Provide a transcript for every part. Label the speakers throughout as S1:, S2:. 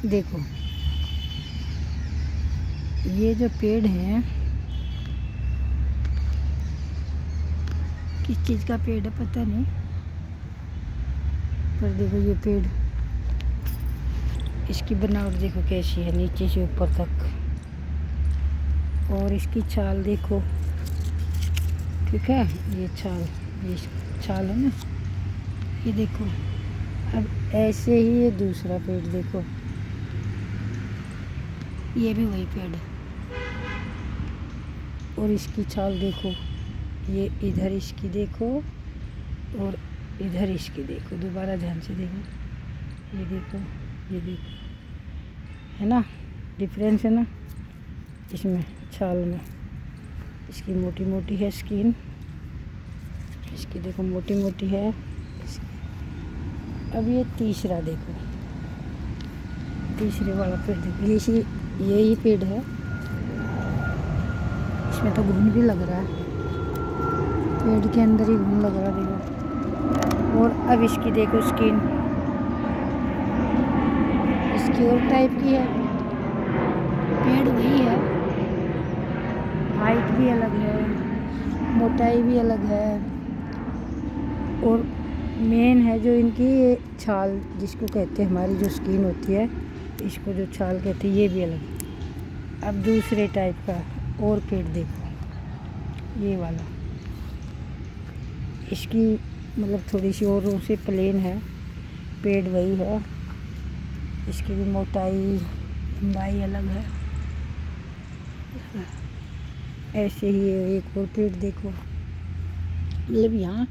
S1: देखो ये जो पेड़ हैं, किस चीज़ का पेड़ है पता नहीं, पर देखो ये पेड़, इसकी बनावट देखो कैसी है, नीचे से ऊपर तक, और इसकी छाल देखो। ठीक है, ये छाल, ये छाल है ना, ये देखो। अब ऐसे ही ये दूसरा पेड़ देखो, ये भी वही पेड़ है, और इसकी छाल देखो, ये इधर इसकी देखो और इधर इसकी देखो, दोबारा ध्यान से देखो, ये देखो, ये देखो, है ना डिफरेंस है ना इसमें, छाल में। इसकी मोटी मोटी है स्किन, इसकी देखो मोटी मोटी है इसकी। अब ये तीसरा देखो, तीसरे वाला पेड़ देखो, यही पेड़ है, इसमें तो घुन भी लग रहा है, पेड़ के अंदर ही घुन लग रहा है देखो। और अब इसकी देखो स्किन, इसकी और टाइप की है, पेड़ वही है, हाइट भी अलग है, मोटाई भी अलग है, और मेन है जो इनकी ये छाल जिसको कहते हैं, हमारी जो स्किन होती है इसको जो छाल कहते हैं, ये भी अलग। अब दूसरे टाइप का और पेड़ देखो, ये वाला, इसकी मतलब थोड़ी सी औरों से प्लेन है, पेड़ वही है, इसकी भी मोटाई लंबाई अलग है। ऐसे ही एक और पेड़ देखो, मतलब यहाँ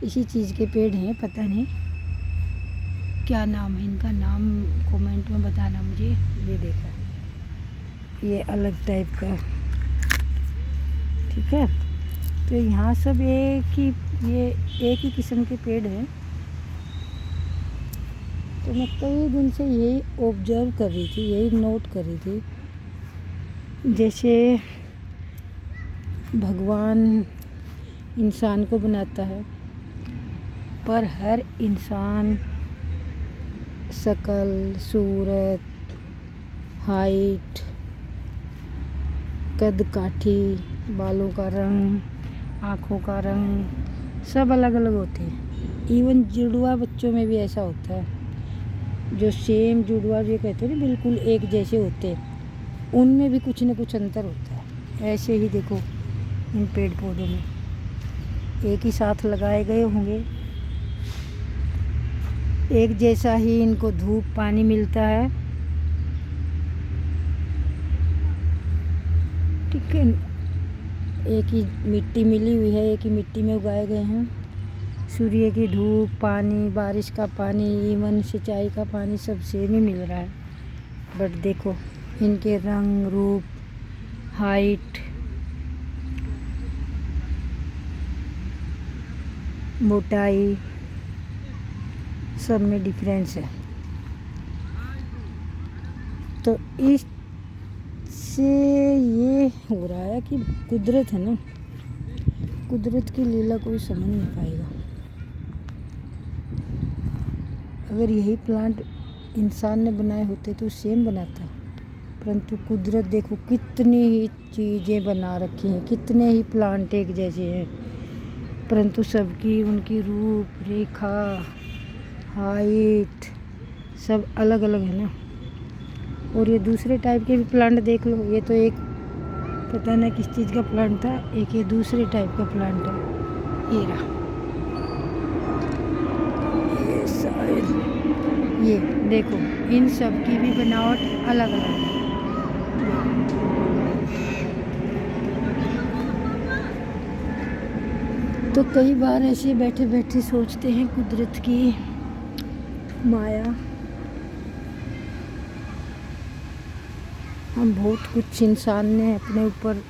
S1: इसी चीज़ के पेड़ हैं, पता नहीं क्या नाम है इनका, नाम कमेंट में बताना मुझे। ये देखो ये अलग टाइप का, ठीक है। तो यहाँ सब एक ही किस्म के पेड़ हैं। तो मैं कई दिन से यही ऑब्जर्व कर रही थी, यही नोट कर रही थी, जैसे भगवान इंसान को बनाता है, पर हर इंसान शकल, सूरत, हाइट, कद काठी, बालों का रंग, आँखों का रंग सब अलग अलग होते हैं। इवन जुड़वा बच्चों में भी ऐसा होता है, जो सेम जुड़वा जो कहते हैं ना बिल्कुल एक जैसे होते हैं, उनमें भी कुछ न कुछ अंतर होता है। ऐसे ही देखो इन पेड़ पौधों में एक ही साथ लगाए गए होंगे, एक जैसा ही इनको धूप पानी मिलता है, ठीक है, एक ही मिट्टी मिली हुई है, एक ही मिट्टी में उगाए गए हैं। सूर्य की धूप, पानी, बारिश का पानी, इवन सिंचाई का पानी सब सेम ही मिल रहा है, बट देखो इनके रंग रूप, हाइट, मोटाई सब में डिफरेंस है। तो इससे ये हो रहा है कि कुदरत है ना, कुदरत की लीला कोई समझ नहीं पाएगा। अगर यही प्लांट इंसान ने बनाए होते तो सेम बनाता, परंतु कुदरत देखो कितनी ही चीज़ें बना रखी हैं, कितने ही प्लांट एक जैसे हैं, परंतु सबकी उनकी रूप रेखा, हाइट सब अलग अलग है ना। और ये दूसरे टाइप के भी प्लांट देख लो, ये तो एक पता नहीं किस चीज़ का प्लांट था, एक ये दूसरे टाइप का प्लांट है, ये रहा, ये शायद, ये देखो इन सब की भी बनावट अलग अलग है। तो कई बार ऐसे बैठे बैठे सोचते हैं कुदरत की माया, हम बहुत कुछ इंसान ने अपने ऊपर,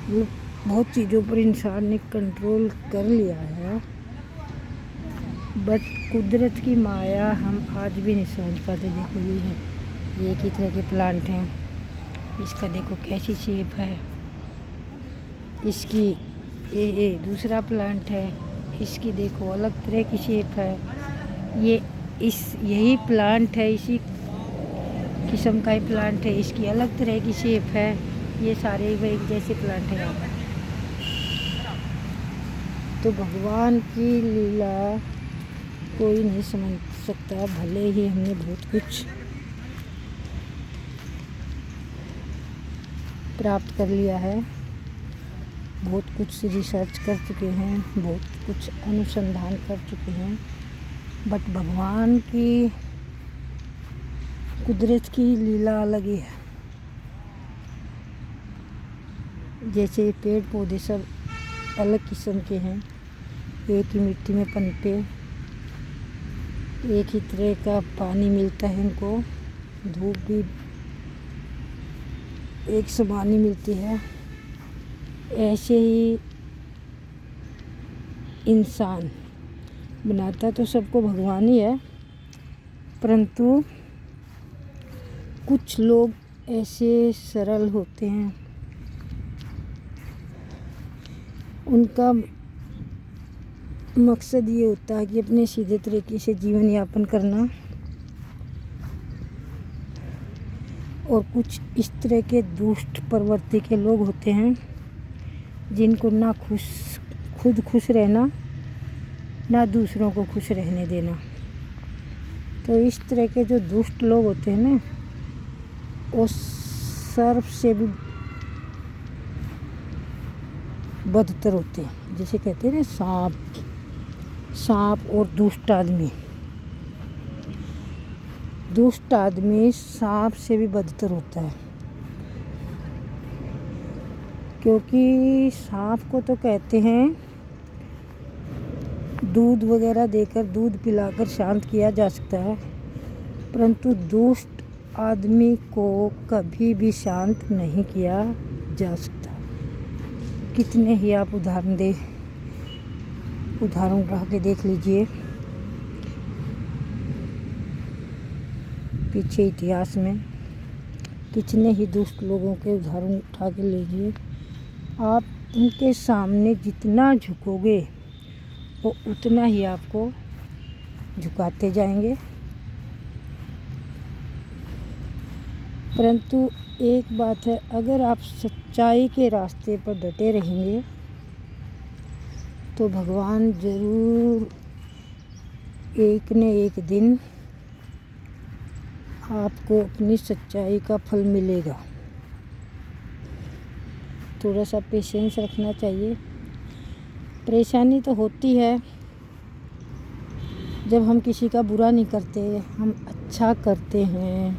S1: बहुत चीज़ों पर इंसान ने कंट्रोल कर लिया है, बट कुदरत की माया हम आज भी नहीं समझ पाते। देखो ये है, ये एक ही तरह के प्लांट हैं, इसका देखो कैसी शेप है, इसकी ये दूसरा प्लांट है, इसकी देखो अलग तरह की शेप है, ये यही प्लांट है, इसी किस्म का ही प्लांट है, इसकी अलग तरह की शेप है। ये सारे वो एक जैसे प्लांट है यहाँ पर। तो भगवान की लीला कोई नहीं समझ सकता। भले ही हमने बहुत कुछ प्राप्त कर लिया है, बहुत कुछ रिसर्च कर चुके हैं, बहुत कुछ अनुसंधान कर चुके हैं, बट भगवान की कुदरत की लीला अलग ही है। जैसे पेड़ पौधे सब अलग किस्म के हैं, एक ही मिट्टी में पनपे, एक ही तरह का पानी मिलता है इनको, धूप भी एक समान ही मिलती है। ऐसे ही इंसान बनाता तो सबको भगवान ही है, परंतु कुछ लोग ऐसे सरल होते हैं, उनका मकसद ये होता है कि अपने सीधे तरीके से जीवन यापन करना, और कुछ इस तरह के दुष्ट प्रवृत्ति के लोग होते हैं जिनको ना खुद खुश रहना, ना दूसरों को खुश रहने देना। तो इस तरह के जो दुष्ट लोग होते हैं ना, वो सर्प से भी बदतर होते हैं। जैसे कहते हैं ना सांप और दुष्ट आदमी सांप से भी बदतर होता है, क्योंकि सांप को तो कहते हैं दूध वगैरह देकर, दूध पिलाकर शांत किया जा सकता है, परंतु दुष्ट आदमी को कभी भी शांत नहीं किया जा सकता। कितने ही आप उदाहरण उठा के देख लीजिए, पीछे इतिहास में कितने ही दुष्ट लोगों के उदाहरण उठा के लीजिए। आप उनके सामने जितना झुकोगे वो उतना ही आपको झुकाते जाएंगे। परंतु एक बात है, अगर आप सच्चाई के रास्ते पर डटे रहेंगे तो भगवान जरूर एक न एक दिन आपको अपनी सच्चाई का फल मिलेगा। थोड़ा सा पेशेंस रखना चाहिए। परेशानी तो होती है जब हम किसी का बुरा नहीं करते, हम अच्छा करते हैं,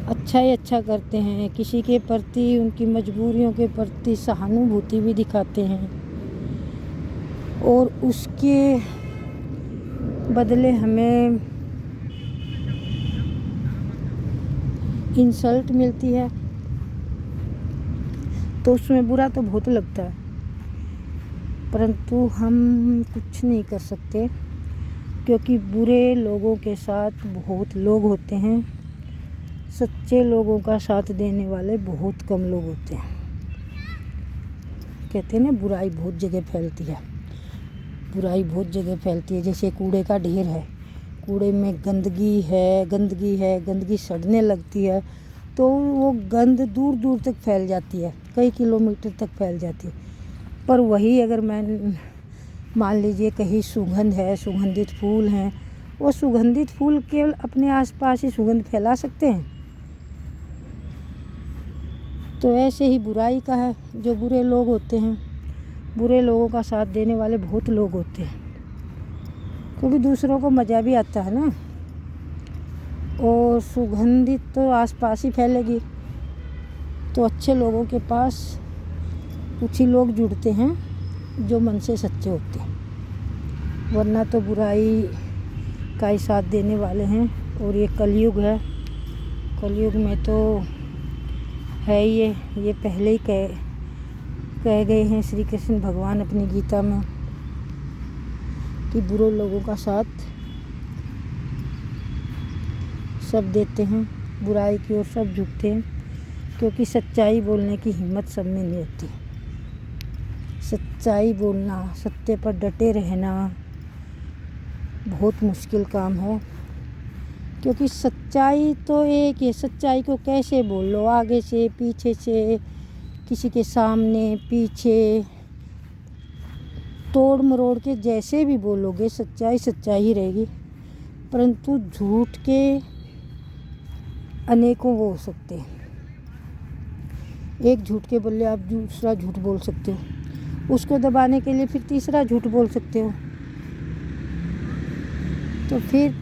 S1: अच्छा ही अच्छा करते हैं, किसी के प्रति, उनकी मजबूरियों के प्रति सहानुभूति भी दिखाते हैं, और उसके बदले हमें इंसल्ट मिलती है, तो उसमें बुरा तो बहुत लगता है, परंतु हम कुछ नहीं कर सकते, क्योंकि बुरे लोगों के साथ बहुत लोग होते हैं, सच्चे लोगों का साथ देने वाले बहुत कम लोग होते हैं। कहते हैं ना, बुराई बहुत जगह फैलती है, बुराई बहुत जगह फैलती है। जैसे कूड़े का ढेर है, कूड़े में गंदगी सड़ने लगती है, तो वो गंद दूर दूर तक फैल जाती है, कई किलोमीटर तक फैल जाती है। पर वही अगर मैं मान लीजिए कहीं सुगंध है, सुगंधित फूल हैं, वो सुगंधित फूल केवल अपने आसपास ही सुगंध फैला सकते हैं। तो ऐसे ही बुराई का है, जो बुरे लोग होते हैं, बुरे लोगों का साथ देने वाले बहुत लोग होते हैं, क्योंकि दूसरों को मज़ा भी आता है ना, और सुगंधित तो आसपास ही फैलेगी, तो अच्छे लोगों के पास कुछ ही लोग जुड़ते हैं जो मन से सच्चे होते हैं, वरना तो बुराई का ही साथ देने वाले हैं। और ये कलयुग है, कलयुग में तो है ये पहले ही कह गए हैं श्री कृष्ण भगवान अपनी गीता में कि बुरे लोगों का साथ सब देते हैं, बुराई की ओर सब झुकते हैं, क्योंकि सच्चाई बोलने की हिम्मत सब में नहीं होती। सच्चाई बोलना, सत्य पर डटे रहना बहुत मुश्किल काम है, क्योंकि सच्चाई तो एक है। सच्चाई को कैसे बोल लो, आगे से, पीछे से, किसी के सामने, पीछे, तोड़ मरोड़ के जैसे भी बोलोगे, सच्चाई सच्चाई ही रहेगी। परंतु झूठ के अनेकों वो हो सकते हैं। एक झूठ के बदले आप दूसरा झूठ बोल सकते हो, उसको दबाने के लिए फिर तीसरा झूठ बोल सकते हो। तो फिर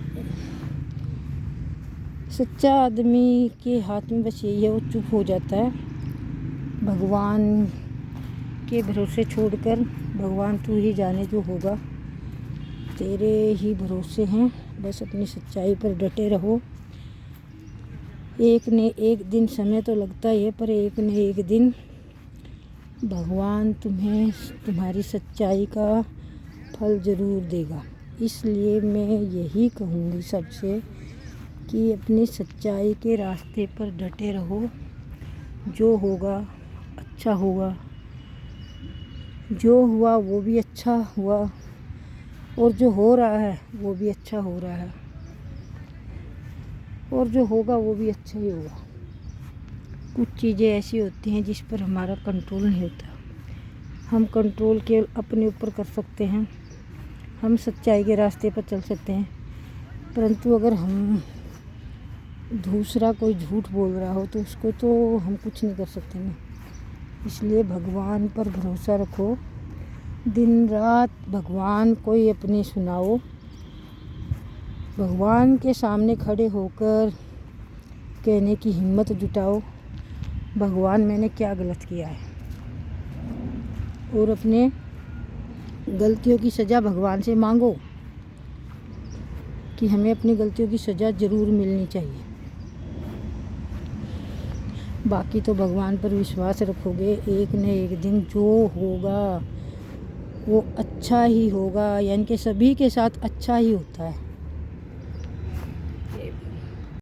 S1: सच्चा आदमी के हाथ में बस यही है, वो चुप हो जाता है। भगवान के भरोसे छोड़कर, भगवान तू ही जाने जो होगा, तेरे ही भरोसे हैं, बस अपनी सच्चाई पर डटे रहो। एक न एक दिन समय तो लगता ही है, पर एक न एक दिन भगवान तुम्हें तुम्हारी सच्चाई का फल ज़रूर देगा। इसलिए मैं यही कहूँगी सबसे कि अपनी सच्चाई के रास्ते पर डटे रहो। जो होगा अच्छा होगा, जो हुआ वो भी अच्छा हुआ, और जो हो रहा है वो भी अच्छा हो रहा है, और जो होगा वो भी अच्छा ही होगा। कुछ चीज़ें ऐसी होती हैं जिस पर हमारा कंट्रोल नहीं होता। हम कंट्रोल केवल अपने ऊपर कर सकते हैं। हम सच्चाई के रास्ते पर चल सकते हैं, परंतु अगर हम दूसरा कोई झूठ बोल रहा हो तो उसको तो हम कुछ नहीं कर सकते ना। इसलिए भगवान पर भरोसा रखो, दिन रात भगवान को ही अपने सुनाओ। भगवान के सामने खड़े होकर कहने की हिम्मत जुटाओ, भगवान मैंने क्या गलत किया है, और अपने गलतियों की सज़ा भगवान से मांगो कि हमें अपनी गलतियों की सज़ा ज़रूर मिलनी चाहिए। बाकी तो भगवान पर विश्वास रखोगे, एक न एक दिन जो होगा वो अच्छा ही होगा, यानी कि सभी के साथ अच्छा ही होता है।